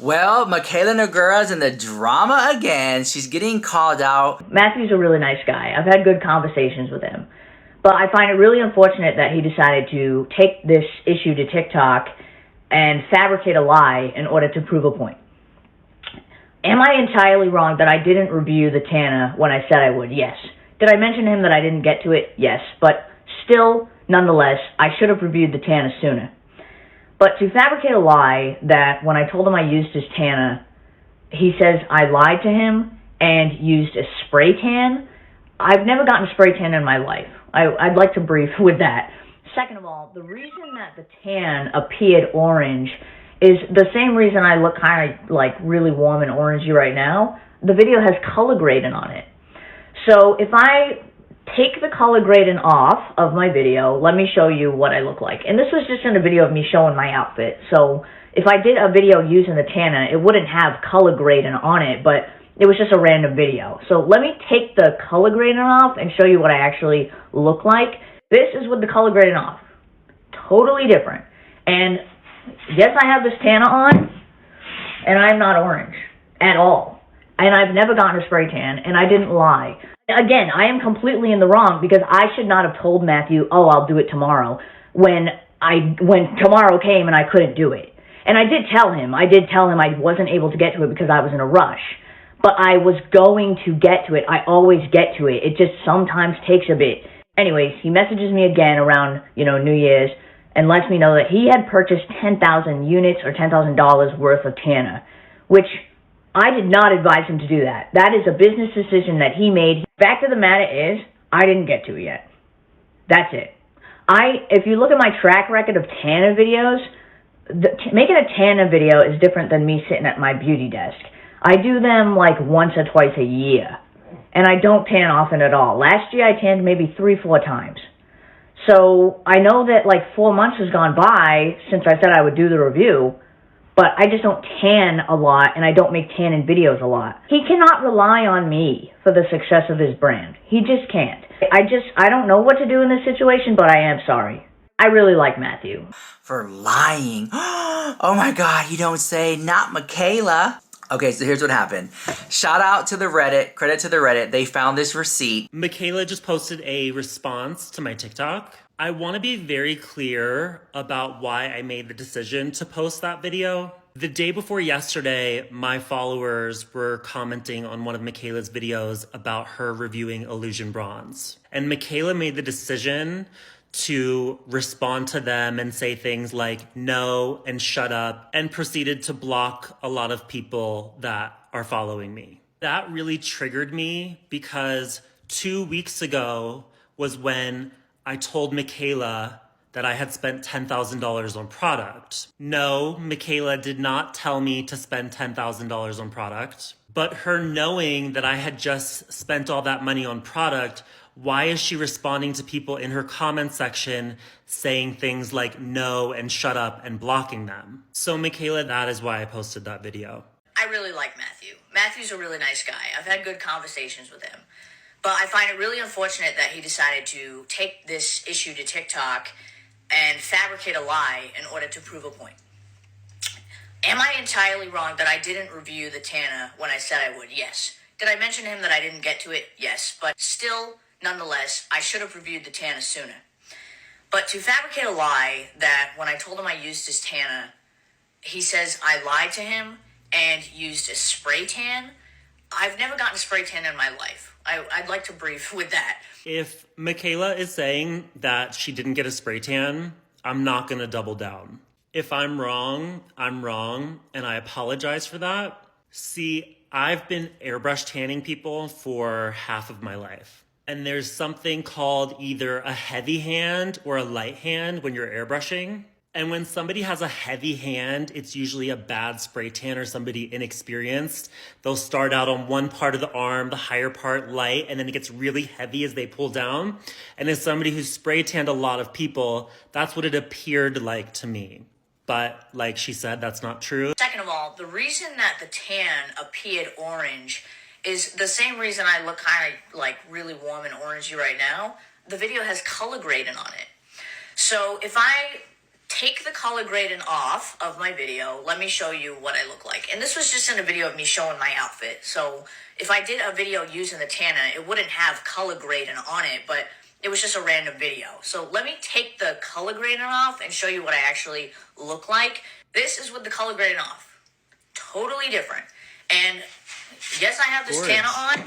Well, MikaylaNogueira's in the drama again. She's getting called out. Matthew's a really nice guy. I've had good conversations with him. But I find it really unfortunate that he decided to take this issue to TikTok and fabricate a lie in order to prove a point. Am I entirely wrong that I didn't review the Tana when I said I would? Yes. Did I mention to him that I didn't get to it? Yes. But still, nonetheless, I should have reviewed the Tana sooner. But to fabricate a lie that when I told him I used his Tana, he says I lied to him and used a spray tan. I've never gotten a spray tan in my life. I'd like to brief with that. Second of all, the reason that the tan appeared orange is the same reason I look kind of like really warm and orangey right now. The video has color grading on it. So if I take the color grading off of my video, let me show you what I look like. And this was just in a video of me showing my outfit. So if I did a video using the Tana, it wouldn't have color grading on it, but it was just a random video. So let me take the color grading off and show you what I actually look like. This is with the color grading off. Totally different. And yes, I have this Tana on, and I'm not orange at all. And I've never gotten a spray tan, and I didn't lie. Again, I am completely in the wrong because I should not have told Matthew, oh, I'll do it tomorrow, when tomorrow came and I couldn't do it. And I did tell him I wasn't able to get to it because I was in a rush. But I was going to get to it. I always get to it. It just sometimes takes a bit. Anyways, he messages me again around, New Year's and lets me know that he had purchased 10,000 units or $10,000 worth of Tana, which I did not advise him to do that. That is a business decision that he made. Fact of the matter is, I didn't get to it yet. That's it. If you look at my track record of Tana videos, making a Tana video is different than me sitting at my beauty desk. I do them like once or twice a year, and I don't tan often at all. Last year I tanned maybe 3-4 times. So I know that like 4 months has gone by since I said I would do the review, but I just don't tan a lot, and I don't make tanning videos a lot. He cannot rely on me for the success of his brand. He just can't. I don't know what to do in this situation, but I am sorry. I really like Matthew. For lying. Oh my God, you don't say, not Mikayla. Okay, so here's what happened. Shout out to the Reddit, credit to the Reddit. They found this receipt. Mikayla just posted a response to my TikTok. I want to be very clear about why I made the decision to post that video. The day before yesterday, my followers were commenting on one of Mikayla's videos about her reviewing Illusion Bronze. And Mikayla made the decision to respond to them and say things like no and shut up, and proceeded to block a lot of people that are following me. That really triggered me because 2 weeks ago was when I told Mikayla that I had spent $10,000 on product. No, Mikayla did not tell me to spend $10,000 on product, but her knowing that I had just spent all that money on product, why is she responding to people in her comment section saying things like no and shut up and blocking them? So Mikayla, that is why I posted that video. I really like Matthew. Matthew's a really nice guy. I've had good conversations with him. But I find it really unfortunate that he decided to take this issue to TikTok and fabricate a lie in order to prove a point. Am I entirely wrong that I didn't review the Tana when I said I would? Yes. Did I mention to him that I didn't get to it? Yes. But still, nonetheless, I should have reviewed the Tana sooner. But to fabricate a lie that when I told him I used his Tana, he says I lied to him and used a spray tan. I've never gotten a spray tan in my life. I'd like to brief with that. If Mikayla is saying that she didn't get a spray tan, I'm not going to double down. If I'm wrong, and I apologize for that. See, I've been airbrush tanning people for half of my life. And there's something called either a heavy hand or a light hand when you're airbrushing. And when somebody has a heavy hand, it's usually a bad spray tan or somebody inexperienced. They'll start out on one part of the arm, the higher part light, and then it gets really heavy as they pull down. And as somebody who's spray tanned a lot of people, that's what it appeared like to me. But like she said, that's not true. Second of all, the reason that the tan appeared orange is the same reason I look kind of like really warm and orangey right now. The video has color grading on it. So if I take the color grading off of my video. Let me show you what I look like. And this was just in a video of me showing my outfit. So if I did a video using the tanner, it wouldn't have color grading on it, but it was just a random video. So let me take the color grading off and show you what I actually look like. This is with the color grading off. Totally different. And yes, I have this tanner on,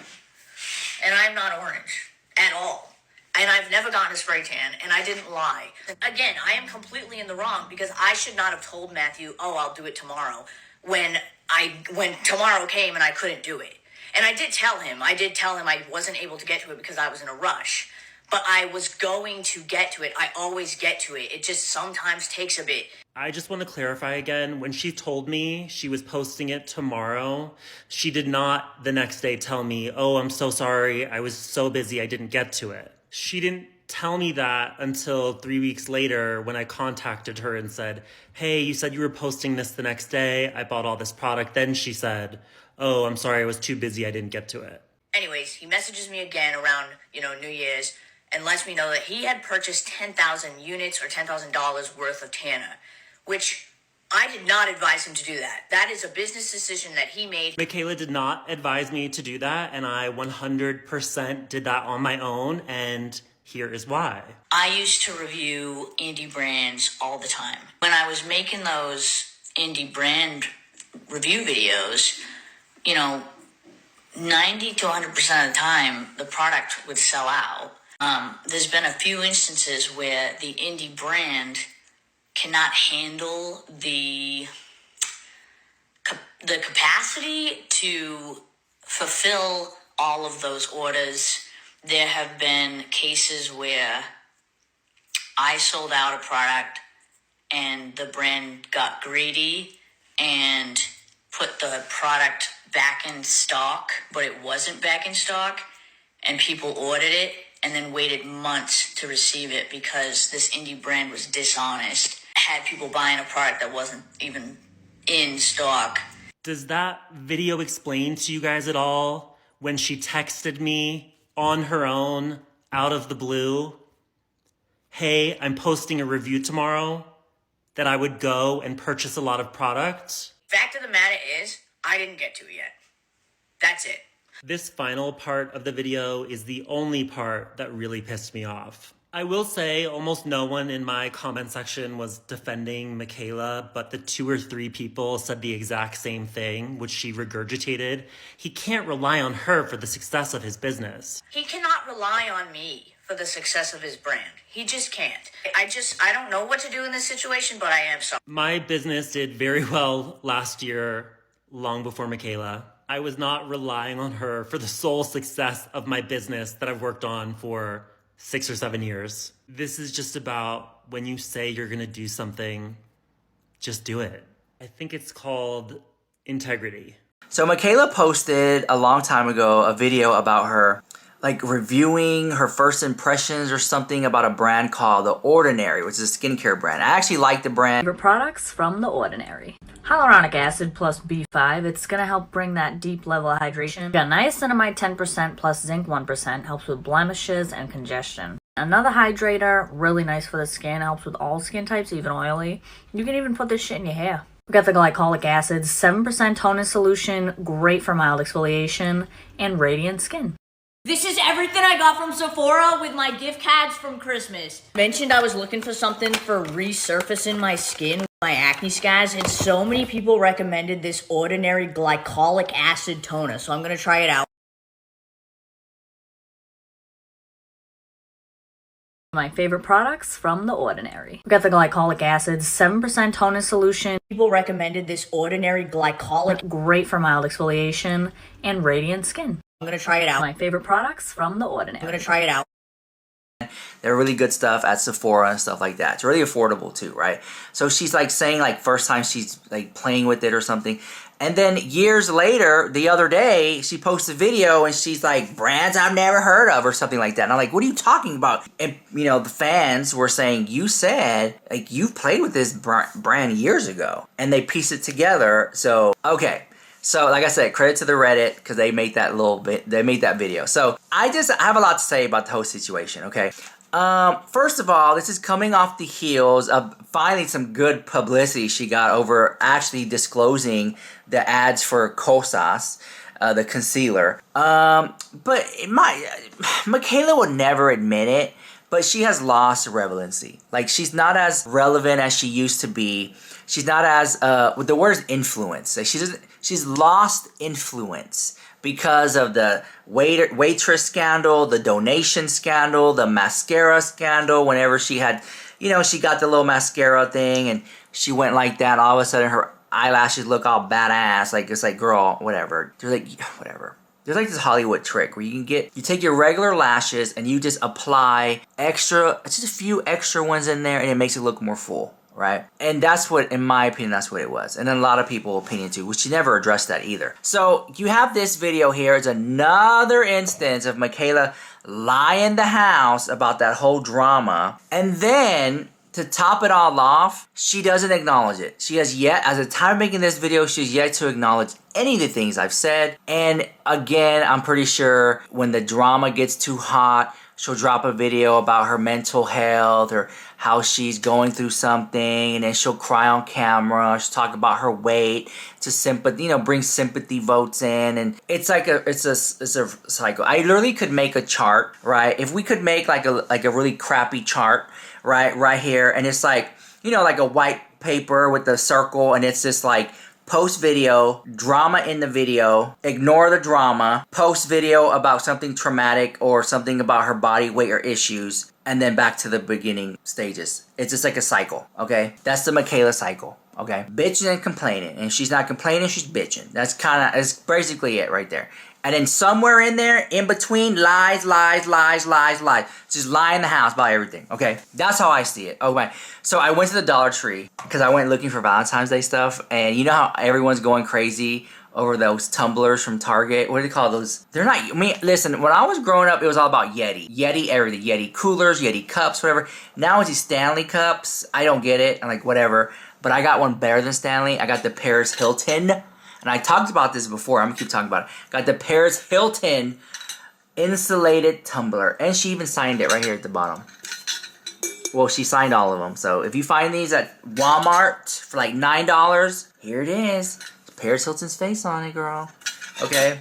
and I'm not orange at all. And I've never gotten a spray tan, and I didn't lie. Again, I am completely in the wrong because I should not have told Matthew, oh, I'll do it tomorrow, when tomorrow came and I couldn't do it. And I did tell him I wasn't able to get to it because I was in a rush. But I was going to get to it. I always get to it. It just sometimes takes a bit. I just want to clarify again, when she told me she was posting it tomorrow, she did not the next day tell me, oh, I'm so sorry, I was so busy, I didn't get to it. She didn't tell me that until 3 weeks later when I contacted her and said, hey, you said you were posting this the next day, I bought all this product. Then she said, oh, I'm sorry, I was too busy, I didn't get to it. Anyways, he messages me again around, New Year's and lets me know that he had purchased 10,000 units or $10,000 worth of tanner, which I did not advise him to do that. That is a business decision that he made. Mikayla did not advise me to do that, and I 100% did that on my own, and here is why. I used to review indie brands all the time. When I was making those indie brand review videos, 90 to 100% of the time, the product would sell out. There's been a few instances where the indie brand cannot handle the capacity to fulfill all of those orders. There have been cases where I sold out a product and the brand got greedy and put the product back in stock, but it wasn't back in stock, and people ordered it and then waited months to receive it because this indie brand was dishonest, had people buying a product that wasn't even in stock. Does that video explain to you guys at all when she texted me on her own, out of the blue, hey, I'm posting a review tomorrow, that I would go and purchase a lot of product? Fact of the matter is, I didn't get to it yet. That's it. This final part of the video is the only part that really pissed me off. I will say almost no one in my comment section was defending Mikayla, but the 2 or 3 people said the exact same thing, which she regurgitated. He can't rely on her for the success of his business. He cannot rely on me for the success of his brand. He just can't. I don't know what to do in this situation, but I am sorry. My business did very well last year, long before Mikayla. I was not relying on her for the sole success of my business that I've worked on for 6 or 7 years. This is just about when you say you're gonna do something, just do it. I think it's called integrity. So Mikayla posted a long time ago a video about her reviewing her first impressions or something about a brand called The Ordinary, which is a skincare brand. I actually like the brand. Favorite products from The Ordinary. Hyaluronic acid plus B5. It's going to help bring that deep level of hydration. Got niacinamide 10% plus zinc 1%. Helps with blemishes and congestion. Another hydrator. Really nice for the skin. Helps with all skin types, even oily. You can even put this shit in your hair. We got the glycolic acid. 7% toner solution. Great for mild exfoliation and radiant skin. This is everything I got from Sephora with my gift cards from Christmas. Mentioned I was looking for something for resurfacing my skin, my acne scars, and so many people recommended this Ordinary glycolic acid toner, so I'm gonna try it out. My favorite products from The Ordinary. We got the glycolic acid, 7% toner solution. People recommended this Ordinary glycolic, great for mild exfoliation and radiant skin. I'm gonna try it out. My favorite products from The Ordinary. I'm gonna try it out. They're really good stuff at Sephora and stuff like that. It's really affordable too, right? So she's saying first time she's playing with it or something. And then years later, the other day, she posts a video and she's like, brands I've never heard of or something like that. And I'm like, what are you talking about? And, the fans were saying, you said, you've played with this brand years ago. And they pieced it together. So, okay. So, like I said, credit to the Reddit because they made that video. So, I have a lot to say about the whole situation, okay? First of all, this is coming off the heels of finally some good publicity she got over actually disclosing the ads for Kosas, the concealer. But Mikayla would never admit it, but she has lost relevancy. Like, she's not as relevant as she used to be. She's not as, the word is influence. Like, she's lost influence because of the waitress scandal, the donation scandal, the mascara scandal. Whenever she had, she got the little mascara thing and she went like that, all of a sudden her eyelashes look all badass. Like, it's like, girl, whatever. They're like, whatever. There's like this Hollywood trick where you take your regular lashes and you just apply just a few extra ones in there, and it makes it look more full, right? And that's what, in my opinion, that's what it was. And then a lot of people's opinion too, which she never addressed that either. So you have this video here. It's another instance of Mikayla lying the house about that whole drama. And then, to top it all off, she doesn't acknowledge it. She has yet, as a time of making this video, she's yet to acknowledge any of the things I've said. And again, I'm pretty sure when the drama gets too hot, she'll drop a video about her mental health or how she's going through something, and then she'll cry on camera. She'll talk about her weight to bring sympathy votes in, and it's a cycle. I literally could make a chart, right? If we could make like a really crappy chart, right here, and it's like, like a white paper with a circle, and it's just like post video, drama in the video, ignore the drama, post video about something traumatic or something about her body weight or issues, and then back to the beginning stages. It's just like a cycle, okay? That's the Mikayla cycle, okay? Bitching and complaining. And if she's not complaining, she's bitching. That's basically it right there. And then somewhere in there, in between, lies. Just lie in the house about everything, okay? That's how I see it. Okay, so I went to the Dollar Tree because I went looking for Valentine's Day stuff. And you know how everyone's going crazy over those tumblers from Target? What do they call those? They're not, listen, when I was growing up, it was all about Yeti. Yeti everything. Yeti coolers, Yeti cups, whatever. Now it's these Stanley cups. I don't get it. I'm like, whatever. But I got one better than Stanley. I got the Paris Hilton. And I talked about this before. I'm going to keep talking about it. Got the Paris Hilton insulated tumbler. And she even signed it right here at the bottom. Well, she signed all of them. So if you find these at Walmart for like $9, here it is. Paris Hilton's face on it, girl. Okay.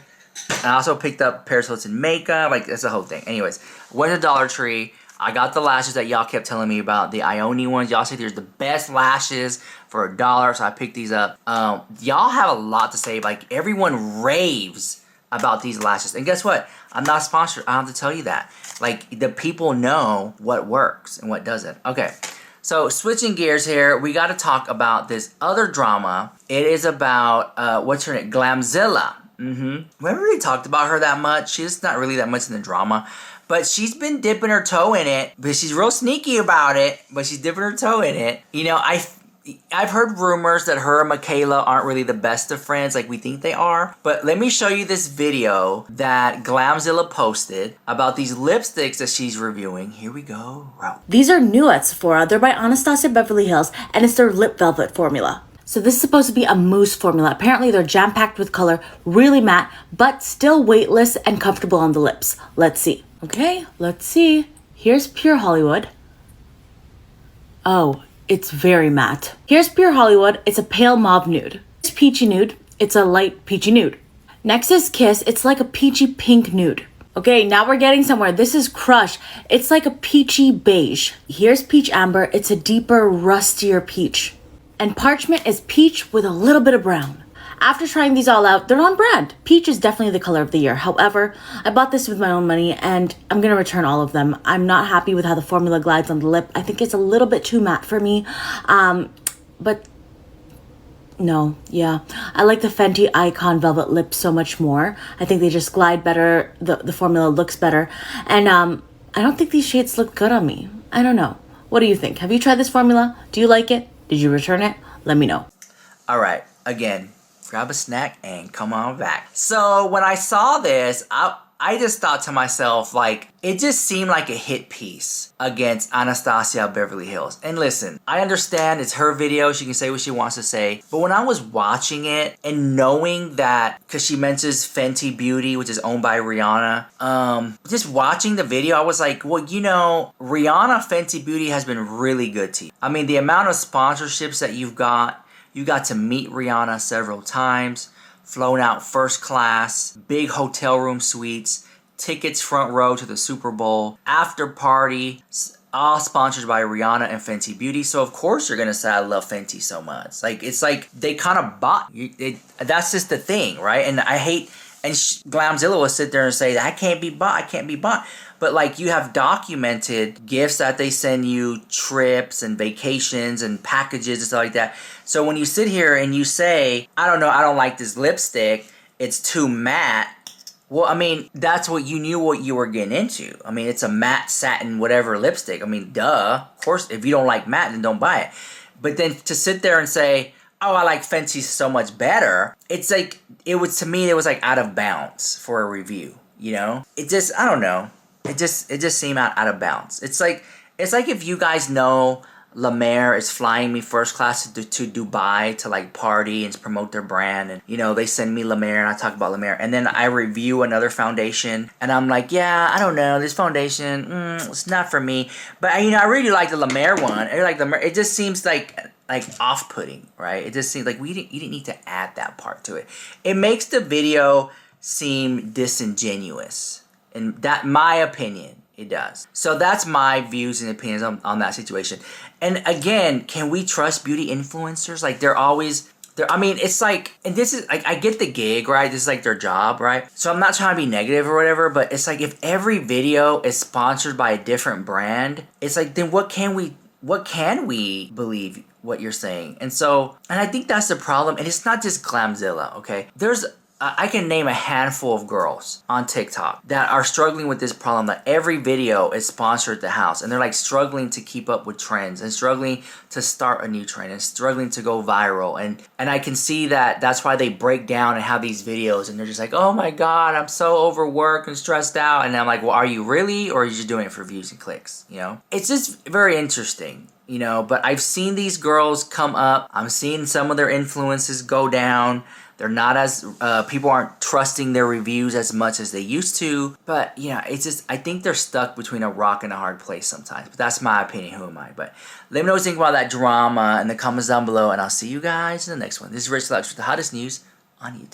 I also picked up Paris Hilton makeup. Like, that's the whole thing. Anyways, went to Dollar Tree. I got the lashes that y'all kept telling me about, the Ione ones. Y'all say there's the best lashes for $1, so I picked these up. Y'all have a lot to say. Like, everyone raves about these lashes. And guess what? I'm not sponsored. I don't have to tell you that. Like, the people know what works and what doesn't. Okay. So, switching gears here, we got to talk about this other drama. It is about, what's her name? Glamzilla. We haven't really talked about her that much. She's not really that much in the drama. But she's been dipping her toe in it. But she's real sneaky about it. But she's dipping her toe in it. I've heard rumors that her and Mikayla aren't really the best of friends like we think they are. But let me show you this video that Glamzilla posted about these lipsticks that she's reviewing. Here we go. Wow. These are new at Sephora. They're by Anastasia Beverly Hills, and it's their lip velvet formula. So this is supposed to be a mousse formula. Apparently they're jam-packed with color, really matte, but still weightless and comfortable on the lips. Let's see. Okay, let's see. Here's Pure Hollywood. Oh, it's very matte. Here's Pure Hollywood. It's a pale mauve nude. Here's Peachy Nude. It's a light peachy nude. Next is Kiss. It's like a peachy pink nude. Okay, now we're getting somewhere. This is Crush. It's like a peachy beige. Here's Peach Amber. It's a deeper, rustier peach. And Parchment is peach with a little bit of brown. After trying these all out, they're on brand. Peach is definitely the color of the year. However, I bought this with my own money and I'm going to return all of them. I'm not happy with how the formula glides on the lip. I think it's a little bit too matte for me. But no, yeah. I like the Fenty Icon Velvet Lip so much more. I think they just glide better. The formula looks better. And I don't think these shades look good on me. I don't know. What do you think? Have you tried this formula? Do you like it? Did you return it? Let me know. All right. Again, grab a snack and come on back. So when I saw this, I I just thought to myself, like, it just seemed like a hit piece against Anastasia Beverly Hills. And listen, I understand it's her video. She can say what she wants to say. But when I was watching it and knowing that, because she mentions Fenty Beauty, which is owned by Rihanna, just watching the video, I was like, well, you know, Rihanna Fenty Beauty has been really good to you. I mean, the amount of sponsorships that you got to meet Rihanna several times, flown out first class, big hotel room suites, tickets front row to the Super Bowl, after party, all sponsored by Rihanna and Fenty Beauty. So of course you're gonna say I love Fenty so much. Like, it's like they kind of bought it. That's just the thing, right? And I hate, and Glamzilla will sit there and say that I can't be bought. But like, you have documented gifts that they send you, trips and vacations and packages and stuff like that. So when you sit here and you say, I don't know, I don't like this lipstick, it's too matte. Well, I mean, that's what you knew what you were getting into. I mean, it's a matte satin whatever lipstick. I mean, duh. Of course, if you don't like matte, then don't buy it. But then to sit there and say, oh, I like Fenty so much better, it's like, it was, to me, it was like out of bounds for a review, you know? It just, I don't know. It just seemed out of bounds. It's like if you guys know La Mer is flying me first class to Dubai to like party and promote their brand, and you know, they send me La Mer and I talk about La Mer, and then I review another foundation and I'm like, yeah, I don't know, this foundation, it's not for me. But you know, I really like the La Mer one. I like La Mer. It just seems like off-putting, right? It just seems like you didn't need to add that part to it. It makes the video seem disingenuous. In that, my opinion, it does. So that's my views and opinions on that situation. And again, can we trust beauty influencers? Like, I mean, it's like, and this is, like, I get the gig, right? This is like their job, right? So I'm not trying to be negative or whatever, but it's like, if every video is sponsored by a different brand, it's like, then what can we believe what you're saying? And so, and I think that's the problem. And it's not just Glamzilla, okay? I can name a handful of girls on TikTok that are struggling with this problem, that every video is sponsored at the house, and they're like struggling to keep up with trends and struggling to start a new trend and struggling to go viral. And I can see that that's why they break down and have these videos, and they're just like, oh my God, I'm so overworked and stressed out. And I'm like, well, are you really, or are you just doing it for views and clicks? You know, it's just very interesting. You know, but I've seen these girls come up. I'm seeing some of their influences go down. They're not as, people aren't trusting their reviews as much as they used to. But, you know, it's just, I think they're stuck between a rock and a hard place sometimes. But that's my opinion. Who am I? But let me know what you think about that drama in the comments down below. And I'll see you guys in the next one. This is Rich Lux with the hottest news on YouTube.